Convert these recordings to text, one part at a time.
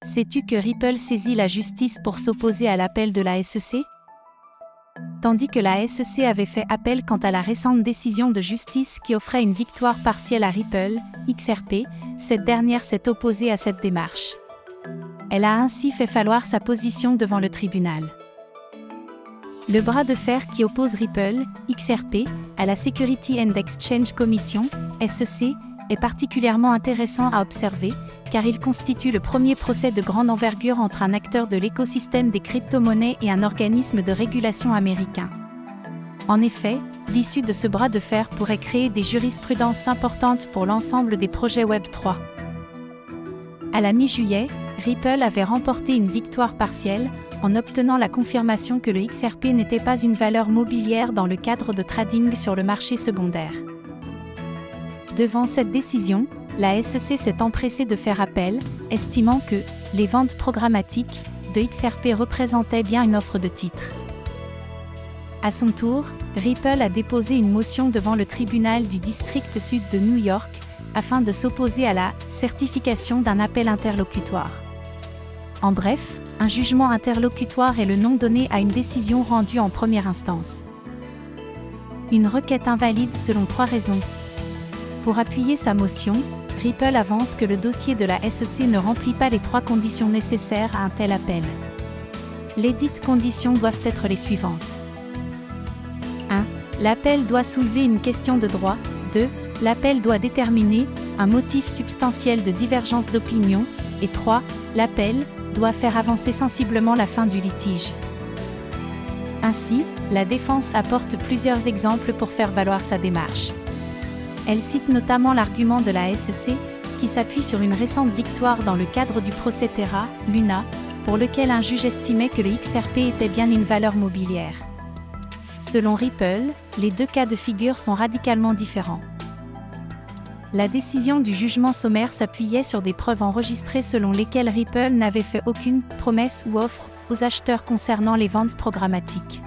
Sais-tu que Ripple saisit la justice pour s'opposer à l'appel de la SEC? Tandis que la SEC avait fait appel quant à la récente décision de justice qui offrait une victoire partielle à Ripple, XRP, cette dernière s'est opposée à cette démarche. Elle a ainsi fait valoir sa position devant le tribunal. Le bras de fer qui oppose Ripple, XRP, à la Security and Exchange Commission, SEC, est particulièrement intéressant à observer, car il constitue le premier procès de grande envergure entre un acteur de l'écosystème des crypto-monnaies et un organisme de régulation américain. En effet, l'issue de ce bras de fer pourrait créer des jurisprudences importantes pour l'ensemble des projets Web3. À la mi-juillet, Ripple avait remporté une victoire partielle, en obtenant la confirmation que le XRP n'était pas une valeur mobilière dans le cadre de trading sur le marché secondaire. Devant cette décision, la SEC s'est empressée de faire appel, estimant que les ventes programmatiques de XRP représentaient bien une offre de titres. À son tour, Ripple a déposé une motion devant le tribunal du district sud de New York afin de s'opposer à la certification d'un appel interlocutoire. En bref, un jugement interlocutoire est le nom donné à une décision rendue en première instance. Une requête invalide selon 3 raisons. Pour appuyer sa motion, Ripple avance que le dossier de la SEC ne remplit pas les 3 conditions nécessaires à un tel appel. Lesdites conditions doivent être les suivantes. 1. L'appel doit soulever une question de droit. 2. L'appel doit déterminer un motif substantiel de divergence d'opinion. Et 3. L'appel doit faire avancer sensiblement la fin du litige. Ainsi, la défense apporte plusieurs exemples pour faire valoir sa démarche. Elle cite notamment l'argument de la SEC, qui s'appuie sur une récente victoire dans le cadre du procès Terra, Luna, pour lequel un juge estimait que le XRP était bien une valeur mobilière. Selon Ripple, les 2 cas de figure sont radicalement différents. La décision du jugement sommaire s'appuyait sur des preuves enregistrées selon lesquelles Ripple n'avait fait aucune promesse ou offre aux acheteurs concernant les ventes programmatiques.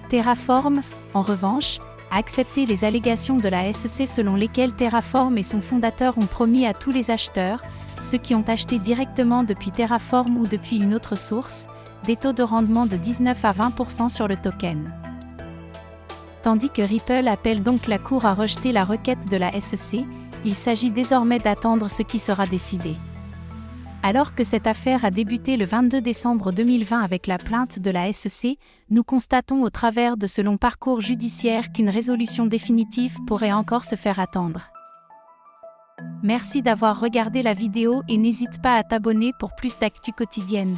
Terraform, en revanche, a accepté les allégations de la SEC selon lesquelles Terraform et son fondateur ont promis à tous les acheteurs, ceux qui ont acheté directement depuis Terraform ou depuis une autre source, des taux de rendement de 19 à 20% sur le token. Tandis que Ripple appelle donc la Cour à rejeter la requête de la SEC, il s'agit désormais d'attendre ce qui sera décidé. Alors que cette affaire a débuté le 22 décembre 2020 avec la plainte de la SEC, nous constatons au travers de ce long parcours judiciaire qu'une résolution définitive pourrait encore se faire attendre. Merci d'avoir regardé la vidéo et n'hésite pas à t'abonner pour plus d'actu quotidienne.